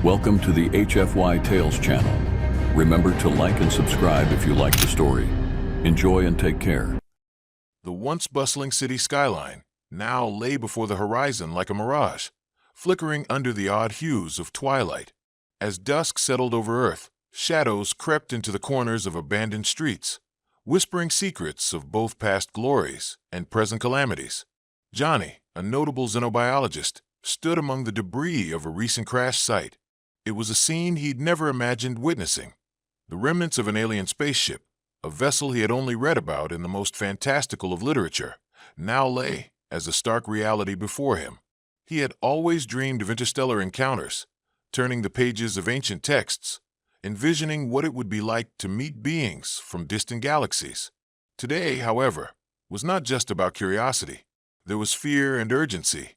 Welcome to the HFY Tales channel. Remember to like and subscribe if you like the story. Enjoy and take care. The once bustling city skyline now lay before the horizon like a mirage, flickering under the odd hues of twilight. As dusk settled over Earth, shadows crept into the corners of abandoned streets, whispering secrets of both past glories and present calamities. Johnny, a notable xenobiologist, stood among the debris of a recent crash site. It was a scene he'd never imagined witnessing. The remnants of an alien spaceship, a vessel he had only read about in the most fantastical of literature, now lay as a stark reality before him. He had always dreamed of interstellar encounters, turning the pages of ancient texts, envisioning what it would be like to meet beings from distant galaxies. Today, however, was not just about curiosity. There was fear and urgency.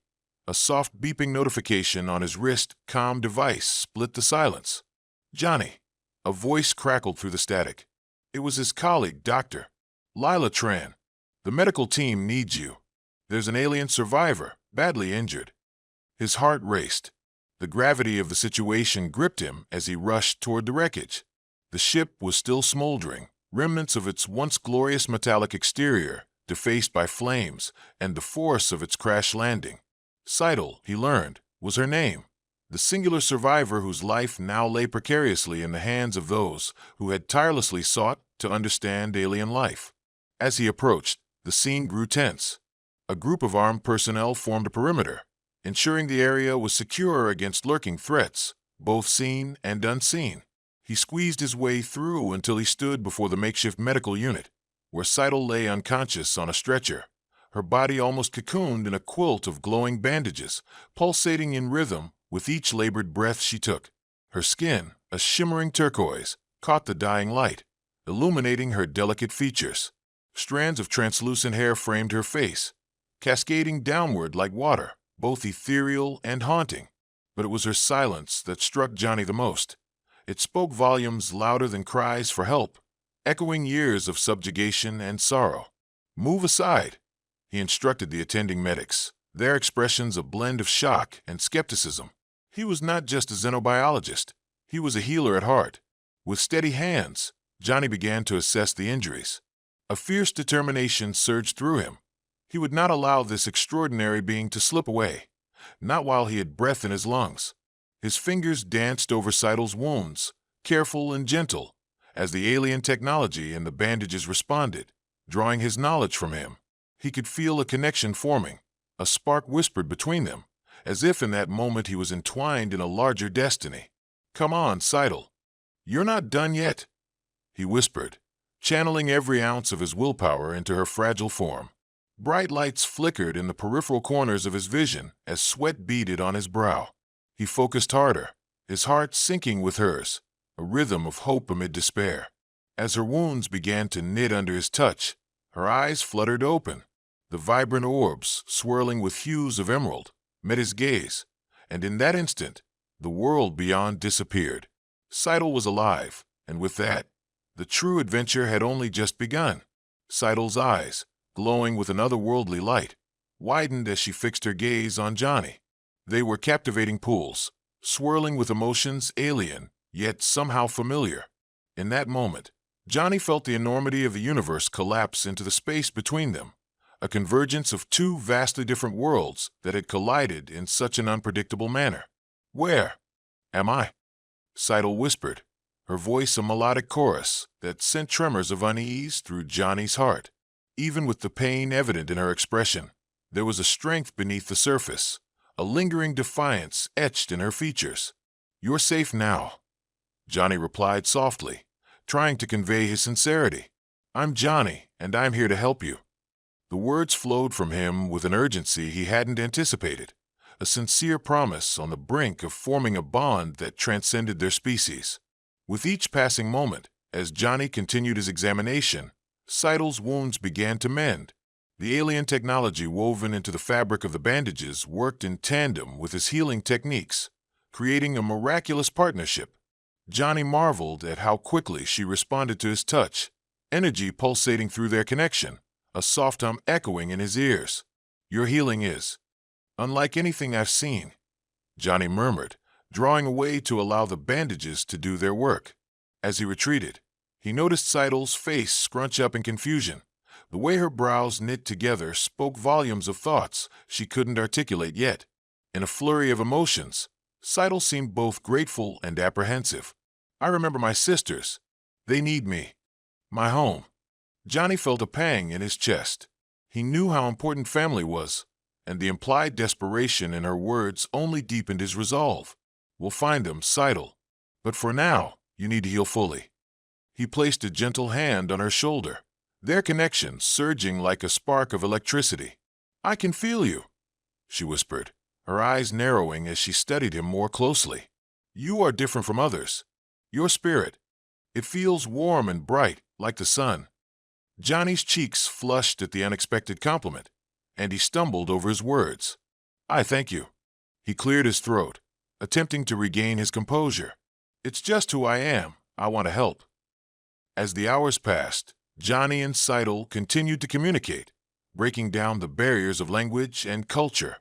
A soft beeping notification on his wrist-comm device split the silence. "Johnny," a voice crackled through the static. It was his colleague, Dr. Lila Tran. "The medical team needs you. There's an alien survivor, badly injured." His heart raced. The gravity of the situation gripped him as he rushed toward the wreckage. The ship was still smoldering, remnants of its once glorious metallic exterior defaced by flames and the force of its crash landing. Seidel, he learned, was her name, the singular survivor whose life now lay precariously in the hands of those who had tirelessly sought to understand alien life. As he approached, the scene grew tense. A group of armed personnel formed a perimeter, ensuring the area was secure against lurking threats, both seen and unseen. He squeezed his way through until he stood before the makeshift medical unit, where Seidel lay unconscious on a stretcher, her body almost cocooned in a quilt of glowing bandages, pulsating in rhythm with each labored breath she took. Her skin, a shimmering turquoise, caught the dying light, illuminating her delicate features. Strands of translucent hair framed her face, cascading downward like water, both ethereal and haunting. But it was her silence that struck Johnny the most. It spoke volumes louder than cries for help, echoing years of subjugation and sorrow. "Move aside," he instructed the attending medics, their expressions a blend of shock and skepticism. He was not just a xenobiologist. He was a healer at heart. With steady hands, Johnny began to assess the injuries. A fierce determination surged through him. He would not allow this extraordinary being to slip away, not while he had breath in his lungs. His fingers danced over Seidel's wounds, careful and gentle, as the alien technology and the bandages responded, drawing his knowledge from him. He could feel a connection forming. A spark whispered between them, as if in that moment he was entwined in a larger destiny. "Come on, Seidel. You're not done yet," he whispered, channeling every ounce of his willpower into her fragile form. Bright lights flickered in the peripheral corners of his vision as sweat beaded on his brow. He focused harder, his heart sinking with hers, a rhythm of hope amid despair. As her wounds began to knit under his touch, her eyes fluttered open. The vibrant orbs, swirling with hues of emerald, met his gaze, and in that instant, the world beyond disappeared. Seidel was alive, and with that, the true adventure had only just begun. Seidel's eyes, glowing with an otherworldly light, widened as she fixed her gaze on Johnny. They were captivating pools, swirling with emotions alien, yet somehow familiar. In that moment, Johnny felt the enormity of the universe collapse into the space between them, a convergence of two vastly different worlds that had collided in such an unpredictable manner. "Where am I?" Seidel whispered, her voice a melodic chorus that sent tremors of unease through Johnny's heart. Even with the pain evident in her expression, there was a strength beneath the surface, a lingering defiance etched in her features. "You're safe now," Johnny replied softly, trying to convey his sincerity. "I'm Johnny, and I'm here to help you." The words flowed from him with an urgency he hadn't anticipated, a sincere promise on the brink of forming a bond that transcended their species. With each passing moment, as Johnny continued his examination, Seidel's wounds began to mend. The alien technology woven into the fabric of the bandages worked in tandem with his healing techniques, creating a miraculous partnership. Johnny marveled at how quickly she responded to his touch, energy pulsating through their connection, a soft hum echoing in his ears. "Your healing is unlike anything I've seen," Johnny murmured, drawing away to allow the bandages to do their work. As he retreated, he noticed Seidel's face scrunch up in confusion. The way her brows knit together spoke volumes of thoughts she couldn't articulate yet. In a flurry of emotions, Seidel seemed both grateful and apprehensive. I remember my sisters. They need me. My home. Johnny felt a pang in his chest. He knew how important family was, and the implied desperation in her words only deepened his resolve. We'll find them, Seidel. But for now, you need to heal fully. He placed a gentle hand on her shoulder, their connection surging like a spark of electricity. I can feel you, she whispered, her eyes narrowing as she studied him more closely. You are different from others. Your spirit, it feels warm and bright, like the sun. Johnny's cheeks flushed at the unexpected compliment, and he stumbled over his words. I thank you. He cleared his throat, attempting to regain his composure. It's just who I am. I want to help. As the hours passed, Johnny and Seidel continued to communicate, breaking down the barriers of language and culture.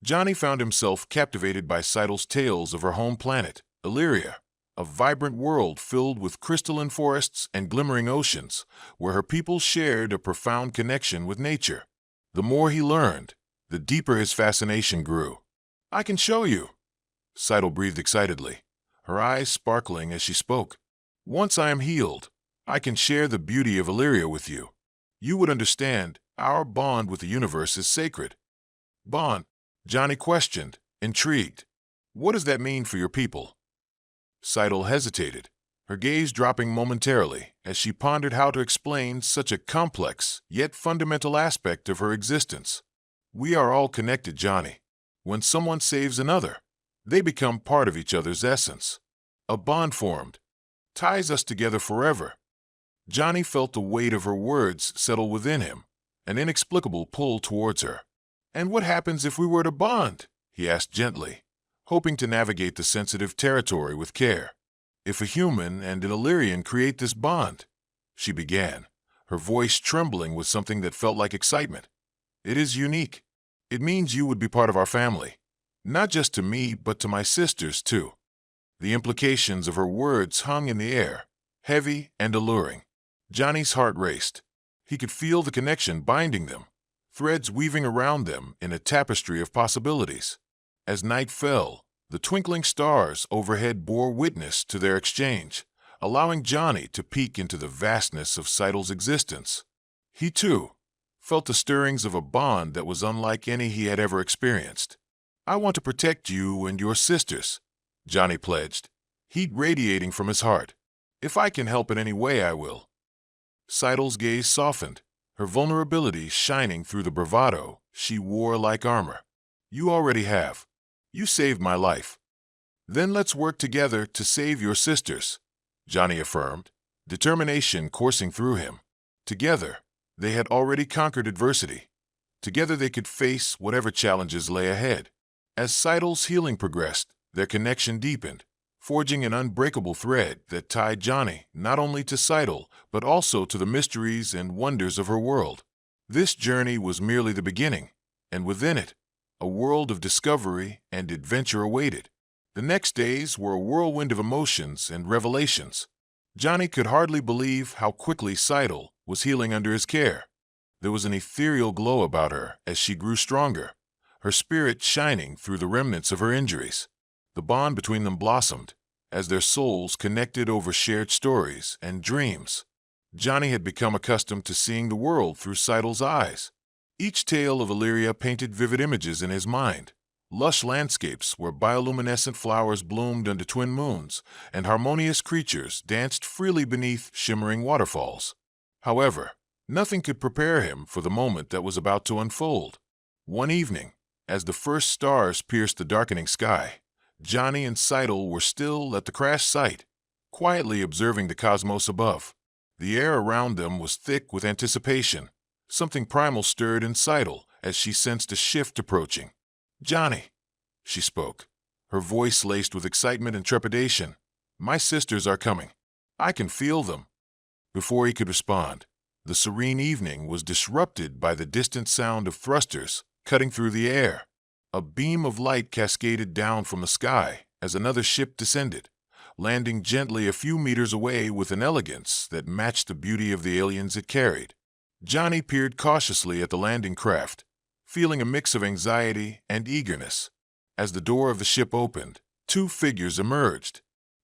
Johnny found himself captivated by Seidel's tales of her home planet, Illyria, a vibrant world filled with crystalline forests and glimmering oceans, where her people shared a profound connection with nature. The more he learned, the deeper his fascination grew. I can show you, Seidel breathed excitedly, her eyes sparkling as she spoke. Once I am healed, I can share the beauty of Illyria with you. You would understand, our bond with the universe is sacred. Bond? Johnny questioned, intrigued. What does that mean for your people? Seidel hesitated, her gaze dropping momentarily as she pondered how to explain such a complex yet fundamental aspect of her existence. We are all connected, Johnny. When someone saves another, they become part of each other's essence. A bond formed, ties us together forever. Johnny felt the weight of her words settle within him, an inexplicable pull towards her. And what happens if we were to bond? He asked gently, hoping to navigate the sensitive territory with care. If a human and an Illyrian create this bond, she began, her voice trembling with something that felt like excitement. It is unique. It means you would be part of our family, not just to me, but to my sisters too. The implications of her words hung in the air, heavy and alluring. Johnny's heart raced. He could feel the connection binding them, threads weaving around them in a tapestry of possibilities. As night fell, the twinkling stars overhead bore witness to their exchange, allowing Johnny to peek into the vastness of Seidel's existence. He, too, felt the stirrings of a bond that was unlike any he had ever experienced. I want to protect you and your sisters, Johnny pledged, heat radiating from his heart. If I can help in any way, I will. Seidel's gaze softened, her vulnerability shining through the bravado she wore like armor. You already have. You saved my life. Then let's work together to save your sisters, Johnny affirmed, determination coursing through him. Together, they had already conquered adversity. Together they could face whatever challenges lay ahead. As Seidel's healing progressed, their connection deepened, forging an unbreakable thread that tied Johnny not only to Seidel, but also to the mysteries and wonders of her world. This journey was merely the beginning, and within it, a world of discovery and adventure awaited. The next days were a whirlwind of emotions and revelations. Johnny could hardly believe how quickly Seidel was healing under his care. There was an ethereal glow about her as she grew stronger, her spirit shining through the remnants of her injuries. The bond between them blossomed as their souls connected over shared stories and dreams. Johnny had become accustomed to seeing the world through Seidel's eyes. Each tale of Illyria painted vivid images in his mind. Lush landscapes where bioluminescent flowers bloomed under twin moons, and harmonious creatures danced freely beneath shimmering waterfalls. However, nothing could prepare him for the moment that was about to unfold. One evening, as the first stars pierced the darkening sky, Johnny and Seidel were still at the crash site, quietly observing the cosmos above. The air around them was thick with anticipation. Something primal stirred in Seidel as she sensed a shift approaching. Johnny, she spoke, her voice laced with excitement and trepidation. My sisters are coming. I can feel them. Before he could respond, the serene evening was disrupted by the distant sound of thrusters cutting through the air. A beam of light cascaded down from the sky as another ship descended, landing gently a few meters away with an elegance that matched the beauty of the aliens it carried. Johnny peered cautiously at the landing craft, feeling a mix of anxiety and eagerness. As the door of the ship opened, two figures emerged.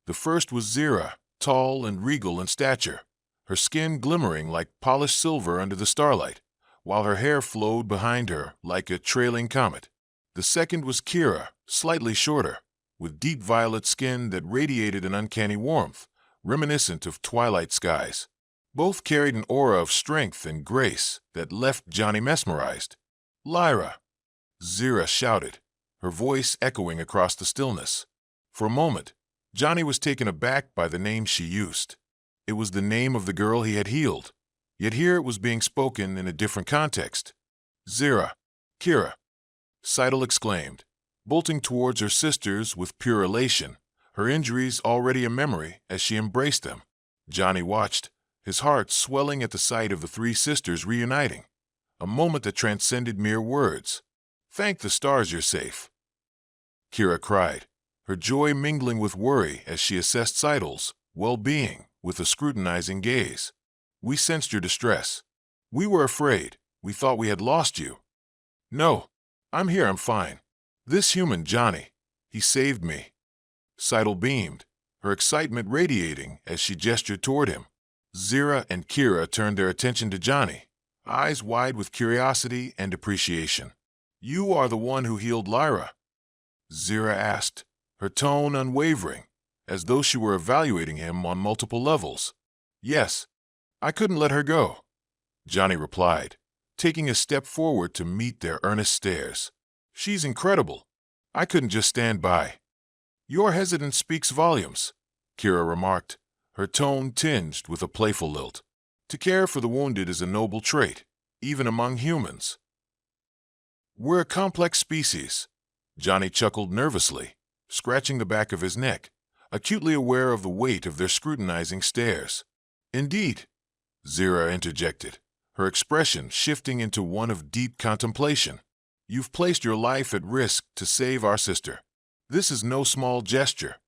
The first was Zira, tall and regal in stature, her skin glimmering like polished silver under the starlight, while her hair flowed behind her like a trailing comet. The second was Kira, slightly shorter, with deep violet skin that radiated an uncanny warmth, reminiscent of twilight skies. Both carried an aura of strength and grace that left Johnny mesmerized. "Lyra!" Zira shouted, her voice echoing across the stillness. For a moment, Johnny was taken aback by the name she used. It was the name of the girl he had healed, yet here it was being spoken in a different context. "Zira! Kira!" Seidel exclaimed, bolting towards her sisters with pure elation, her injuries already a memory as she embraced them. Johnny watched, his heart swelling at the sight of the three sisters reuniting, a moment that transcended mere words. "Thank the stars you're safe," Kira cried, her joy mingling with worry as she assessed Seidel's well-being with a scrutinizing gaze. "We sensed your distress. We were afraid. We thought we had lost you." "No, I'm here, I'm fine. This human, Johnny, he saved me." Seidel beamed, her excitement radiating as she gestured toward him. Zira and Kira turned their attention to Johnny, eyes wide with curiosity and appreciation. "You are the one who healed Lyra?" Zira asked, her tone unwavering, as though she were evaluating him on multiple levels. "Yes, I couldn't let her go," Johnny replied, taking a step forward to meet their earnest stares. "She's incredible. I couldn't just stand by." "Your hesitance speaks volumes," Kira remarked, her tone tinged with a playful lilt. "To care for the wounded is a noble trait, even among humans." "We're a complex species," Johnny chuckled nervously, scratching the back of his neck, acutely aware of the weight of their scrutinizing stares. "Indeed," Zira interjected, her expression shifting into one of deep contemplation. "You've placed your life at risk to save our sister. This is no small gesture."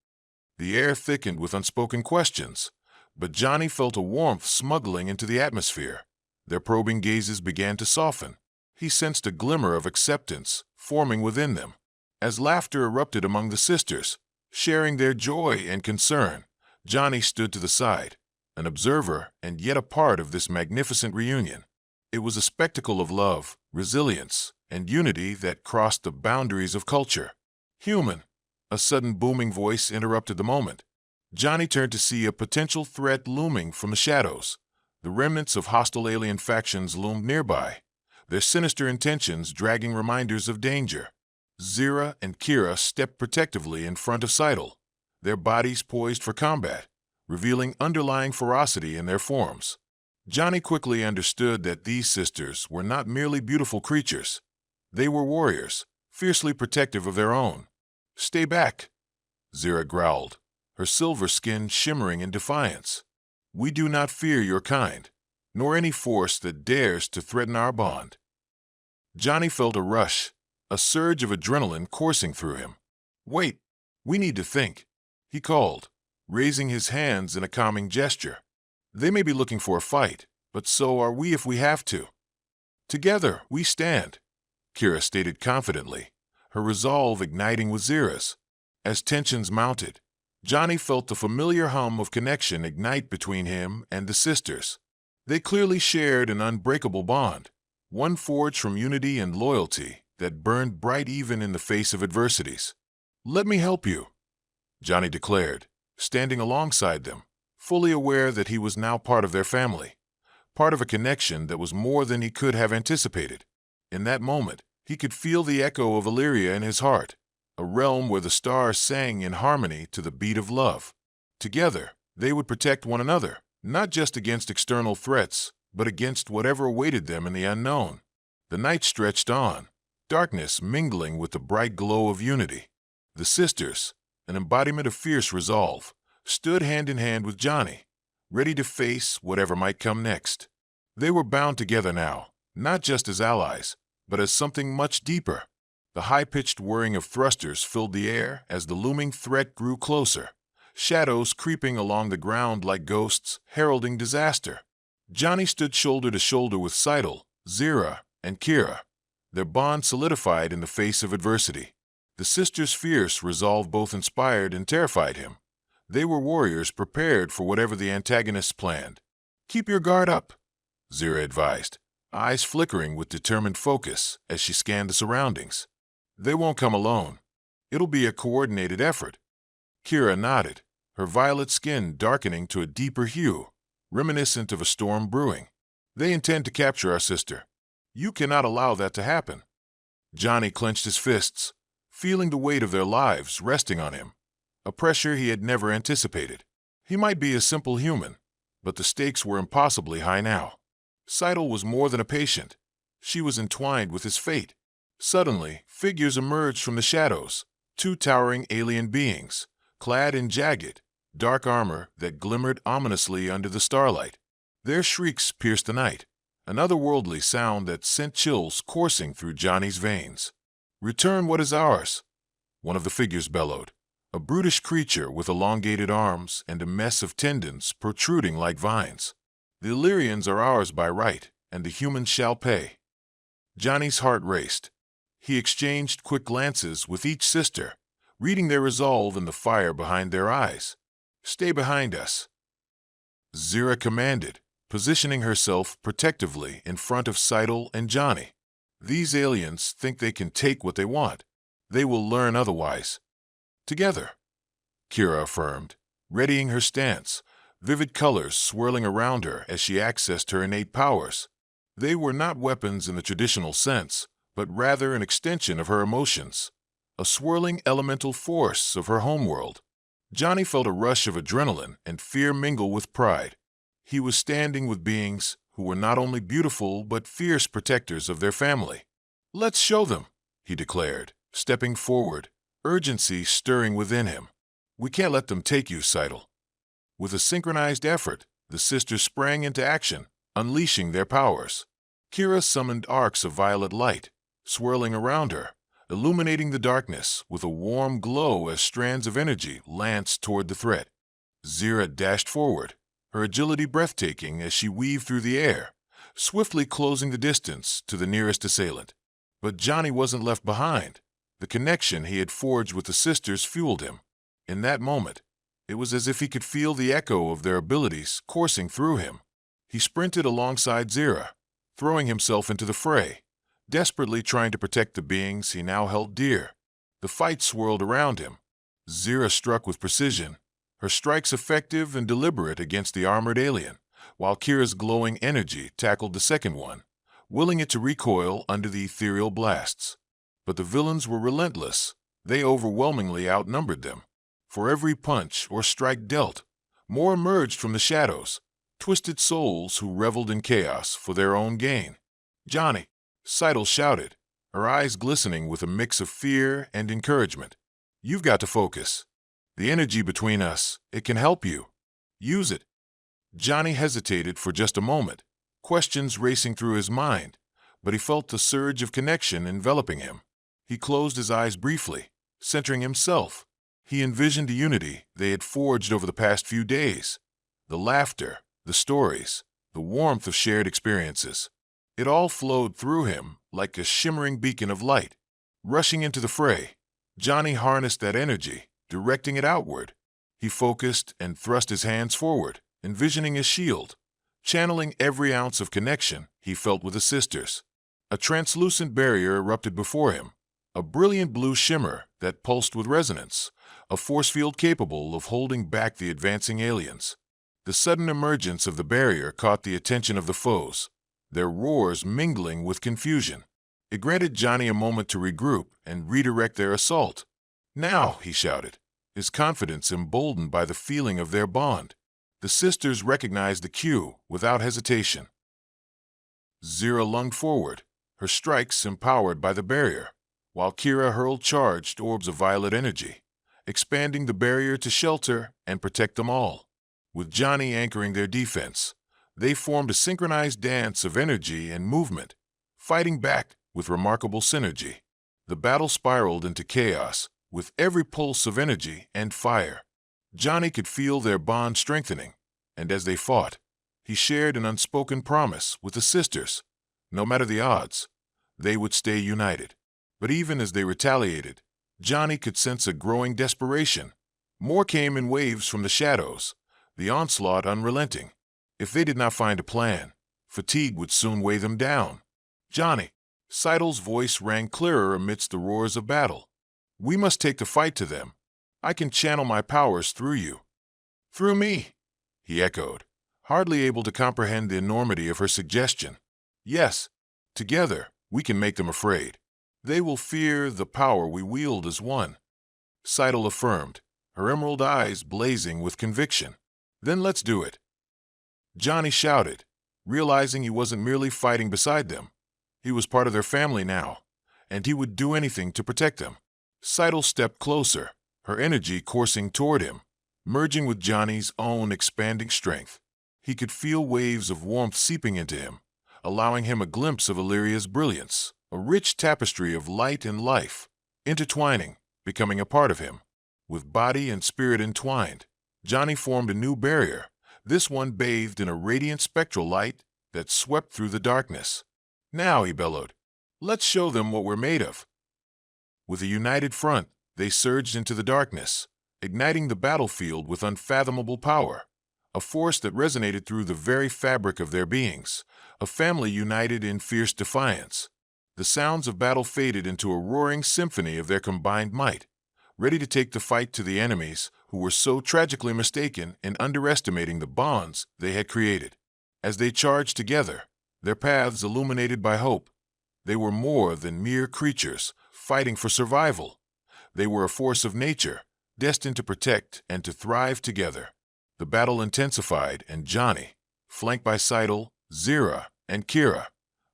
The air thickened with unspoken questions, but Johnny felt a warmth smuggling into the atmosphere. Their probing gazes began to soften. He sensed a glimmer of acceptance forming within them. As laughter erupted among the sisters, sharing their joy and concern, Johnny stood to the side, an observer and yet a part of this magnificent reunion. It was a spectacle of love, resilience, and unity that crossed the boundaries of culture. "Human," a sudden booming voice interrupted the moment. Johnny turned to see a potential threat looming from the shadows. The remnants of hostile alien factions loomed nearby, their sinister intentions dragging reminders of danger. Zira and Kira stepped protectively in front of Seidel, their bodies poised for combat, revealing underlying ferocity in their forms. Johnny quickly understood that these sisters were not merely beautiful creatures. They were warriors, fiercely protective of their own. "Stay back," Zira growled, her silver skin shimmering in defiance. "We do not fear your kind, nor any force that dares to threaten our bond." Johnny felt a rush, a surge of adrenaline coursing through him. "Wait, we need to think," he called, raising his hands in a calming gesture. "They may be looking for a fight, but so are we if we have to. Together we stand," Kira stated confidently, her resolve igniting with Zira's. As tensions mounted, Johnny felt the familiar hum of connection ignite between him and the sisters. They clearly shared an unbreakable bond, one forged from unity and loyalty that burned bright even in the face of adversities. "Let me help you," Johnny declared, standing alongside them, fully aware that he was now part of their family, part of a connection that was more than he could have anticipated. In that moment, he could feel the echo of Illyria in his heart, a realm where the stars sang in harmony to the beat of love. Together, they would protect one another, not just against external threats, but against whatever awaited them in the unknown. The night stretched on, darkness mingling with the bright glow of unity. The sisters, an embodiment of fierce resolve, stood hand in hand with Johnny, ready to face whatever might come next. They were bound together now, not just as allies, but as something much deeper. The high-pitched whirring of thrusters filled the air as the looming threat grew closer, shadows creeping along the ground like ghosts, heralding disaster. Johnny stood shoulder to shoulder with Seidel, Zira, and Kira, their bond solidified in the face of adversity. The sisters' fierce resolve both inspired and terrified him. They were warriors prepared for whatever the antagonists planned. "Keep your guard up," Zira advised, eyes flickering with determined focus as she scanned the surroundings. "They won't come alone. It'll be a coordinated effort." Kira nodded, her violet skin darkening to a deeper hue, reminiscent of a storm brewing. "They intend to capture our sister. You cannot allow that to happen." Johnny clenched his fists, feeling the weight of their lives resting on him, a pressure he had never anticipated. He might be a simple human, but the stakes were impossibly high now. Seidel was more than a patient. She was entwined with his fate. Suddenly, figures emerged from the shadows, two towering alien beings, clad in jagged, dark armor that glimmered ominously under the starlight. Their shrieks pierced the night, an otherworldly sound that sent chills coursing through Johnny's veins. "Return what is ours," one of the figures bellowed, a brutish creature with elongated arms and a mess of tendons protruding like vines. "The Illyrians are ours by right, and the humans shall pay." Johnny's heart raced. He exchanged quick glances with each sister, reading their resolve in the fire behind their eyes. "Stay behind us," Zira commanded, positioning herself protectively in front of Seidel and Johnny. "These aliens think they can take what they want. They will learn otherwise." "Together," Kira affirmed, readying her stance, vivid colors swirling around her as she accessed her innate powers. They were not weapons in the traditional sense, but rather an extension of her emotions, a swirling elemental force of her homeworld. Johnny felt a rush of adrenaline and fear mingle with pride. He was standing with beings who were not only beautiful but fierce protectors of their family. "Let's show them," he declared, stepping forward, urgency stirring within him. "We can't let them take you, Seidel." With a synchronized effort, the sisters sprang into action, unleashing their powers. Kira summoned arcs of violet light, swirling around her, illuminating the darkness with a warm glow as strands of energy lanced toward the threat. Zira dashed forward, her agility breathtaking as she weaved through the air, swiftly closing the distance to the nearest assailant. But Johnny wasn't left behind. The connection he had forged with the sisters fueled him. In that moment, it was as if he could feel the echo of their abilities coursing through him. He sprinted alongside Zira, throwing himself into the fray, desperately trying to protect the beings he now held dear. The fight swirled around him. Zira struck with precision, her strikes effective and deliberate against the armored alien, while Kira's glowing energy tackled the second one, willing it to recoil under the ethereal blasts. But the villains were relentless. They overwhelmingly outnumbered them. For every punch or strike dealt, more emerged from the shadows, twisted souls who reveled in chaos for their own gain. "Johnny," Seidel shouted, her eyes glistening with a mix of fear and encouragement. "You've got to focus. The energy between us, it can help you. Use it." Johnny hesitated for just a moment, questions racing through his mind, but he felt the surge of connection enveloping him. He closed his eyes briefly, centering himself. He envisioned the unity they had forged over the past few days. The laughter, the stories, the warmth of shared experiences. It all flowed through him like a shimmering beacon of light. Rushing into the fray, Johnny harnessed that energy, directing it outward. He focused and thrust his hands forward, envisioning a shield, channeling every ounce of connection he felt with the sisters. A translucent barrier erupted before him, a brilliant blue shimmer that pulsed with resonance, a force field capable of holding back the advancing aliens. The sudden emergence of the barrier caught the attention of the foes, their roars mingling with confusion. It granted Johnny a moment to regroup and redirect their assault. "Now," he shouted, his confidence emboldened by the feeling of their bond. The sisters recognized the cue without hesitation. Zira lunged forward, her strikes empowered by the barrier, while Kira hurled charged orbs of violet energy, expanding the barrier to shelter and protect them all. With Johnny anchoring their defense, they formed a synchronized dance of energy and movement, fighting back with remarkable synergy. The battle spiraled into chaos, with every pulse of energy and fire. Johnny could feel their bond strengthening, and as they fought, he shared an unspoken promise with the sisters. No matter the odds, they would stay united. But even as they retaliated, Johnny could sense a growing desperation. More came in waves from the shadows, the onslaught unrelenting. If they did not find a plan, fatigue would soon weigh them down. Johnny, Seidel's voice rang clearer amidst the roars of battle. We must take the fight to them. I can channel my powers through you. Through me, he echoed, hardly able to comprehend the enormity of her suggestion. Yes, together we can make them afraid. They will fear the power we wield as one. Seidel affirmed, her emerald eyes blazing with conviction. Then let's do it. Johnny shouted, realizing he wasn't merely fighting beside them. He was part of their family now, and he would do anything to protect them. Seidel stepped closer, her energy coursing toward him, merging with Johnny's own expanding strength. He could feel waves of warmth seeping into him, allowing him a glimpse of Illyria's brilliance, a rich tapestry of light and life, intertwining, becoming a part of him. With body and spirit entwined, Johnny formed a new barrier, this one bathed in a radiant spectral light that swept through the darkness. Now, he bellowed, let's show them what we're made of. With a united front, they surged into the darkness, igniting the battlefield with unfathomable power, a force that resonated through the very fabric of their beings, a family united in fierce defiance. The sounds of battle faded into a roaring symphony of their combined might, ready to take the fight to the enemies who were so tragically mistaken in underestimating the bonds they had created. As they charged together, their paths illuminated by hope, they were more than mere creatures fighting for survival. They were a force of nature, destined to protect and to thrive together. The battle intensified, and Johnny, flanked by Seidel, Zira, and Kira,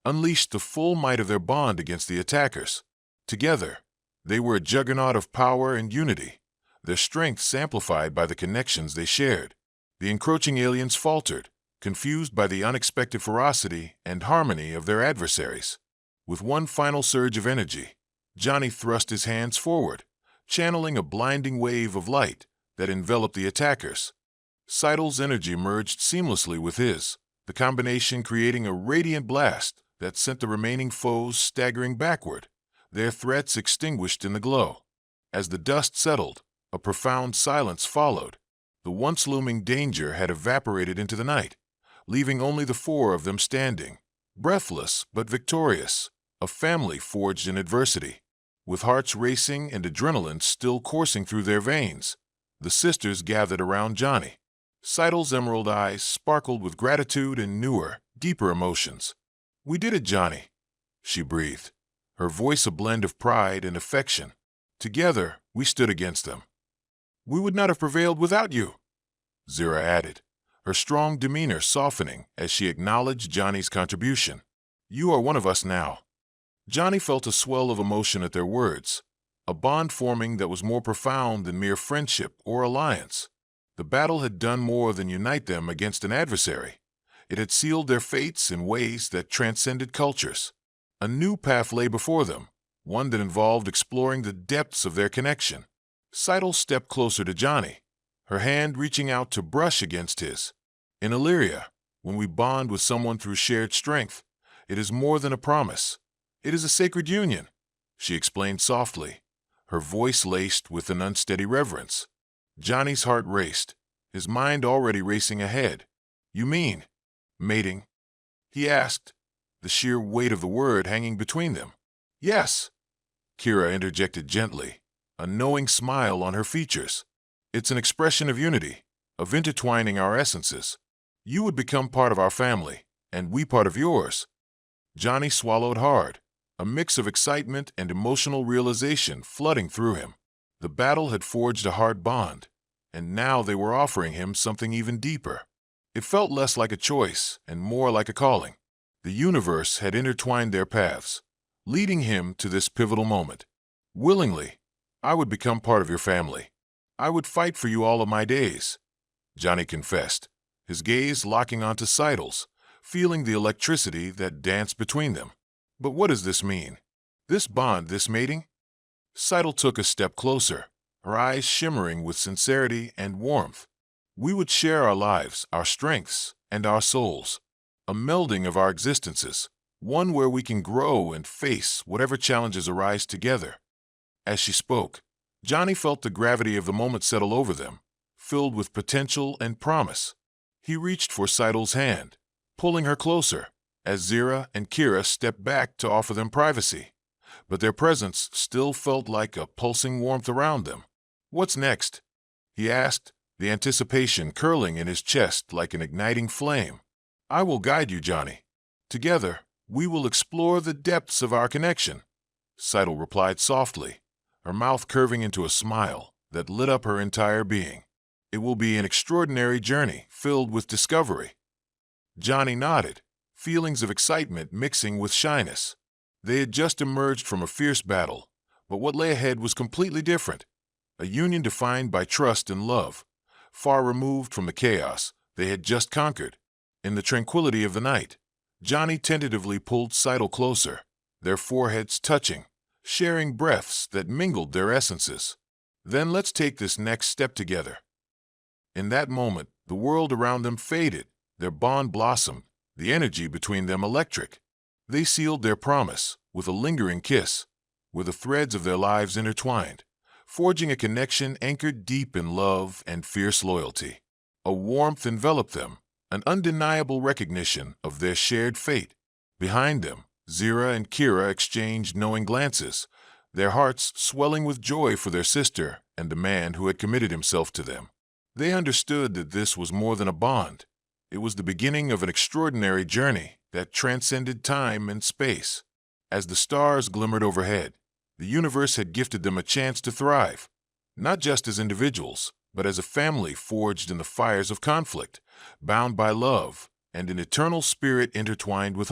unleashed the full might of their bond against the attackers. Together, they were a juggernaut of power and unity, their strengths amplified by the connections they shared. The encroaching aliens faltered, confused by the unexpected ferocity and harmony of their adversaries. With one final surge of energy, Johnny thrust his hands forward, channeling a blinding wave of light that enveloped the attackers. Seidel's energy merged seamlessly with his, the combination creating a radiant blast that sent the remaining foes staggering backward, their threats extinguished in the glow. As the dust settled, a profound silence followed. The once looming danger had evaporated into the night, leaving only the four of them standing, breathless but victorious, a family forged in adversity. With hearts racing and adrenaline still coursing through their veins, the sisters gathered around Johnny. Seidel's emerald eyes sparkled with gratitude and newer, deeper emotions. "We did it, Johnny," she breathed, her voice a blend of pride and affection. "Together, we stood against them." "We would not have prevailed without you," Zira added, her strong demeanor softening as she acknowledged Johnny's contribution. "You are one of us now." Johnny felt a swell of emotion at their words, a bond forming that was more profound than mere friendship or alliance. The battle had done more than unite them against an adversary. It had sealed their fates in ways that transcended cultures. A new path lay before them, one that involved exploring the depths of their connection. Seidel stepped closer to Johnny, her hand reaching out to brush against his. "In Illyria, when we bond with someone through shared strength, it is more than a promise. It is a sacred union," she explained softly, her voice laced with an unsteady reverence. Johnny's heart raced, his mind already racing ahead. "You mean mating?" he asked, the sheer weight of the word hanging between them. "Yes," Kira interjected gently, a knowing smile on her features. "It's an expression of unity, of intertwining our essences. You would become part of our family, and we part of yours." Johnny swallowed hard, a mix of excitement and emotional realization flooding through him. The battle had forged a hard bond, and now they were offering him something even deeper. It felt less like a choice and more like a calling. The universe had intertwined their paths, leading him to this pivotal moment. "Willingly, I would become part of your family. I would fight for you all of my days," Johnny confessed, his gaze locking onto Seidel's, feeling the electricity that danced between them. "But what does this mean?" This bond, this mating? Seidel took a step closer, her eyes shimmering with sincerity and warmth. We would share our lives, our strengths, and our souls. A melding of our existences, one where we can grow and face whatever challenges arise together. As she spoke, Johnny felt the gravity of the moment settle over them, filled with potential and promise. He reached for Seidel's hand, pulling her closer, as Zira and Kira stepped back to offer them privacy. But their presence still felt like a pulsing warmth around them. "What's next?" he asked, the anticipation curling in his chest like an igniting flame. "I will guide you, Johnny. Together, we will explore the depths of our connection," Seidel replied softly, her mouth curving into a smile that lit up her entire being. "It will be an extraordinary journey filled with discovery." Johnny nodded, feelings of excitement mixing with shyness. They had just emerged from a fierce battle, but what lay ahead was completely different. A union defined by trust and love, far removed from the chaos they had just conquered. In the tranquility of the night, Johnny tentatively pulled Seidel closer, their foreheads touching, sharing breaths that mingled their essences. "Then let's take this next step together." In that moment, the world around them faded, their bond blossomed, the energy between them electric. They sealed their promise with a lingering kiss, where the threads of their lives intertwined, forging a connection anchored deep in love and fierce loyalty. A warmth enveloped them, an undeniable recognition of their shared fate. Behind them, Zira and Kira exchanged knowing glances, their hearts swelling with joy for their sister and the man who had committed himself to them. They understood that this was more than a bond. It was the beginning of an extraordinary journey that transcended time and space. As the stars glimmered overhead, the universe had gifted them a chance to thrive, not just as individuals, but as a family forged in the fires of conflict, bound by love, and an eternal spirit intertwined with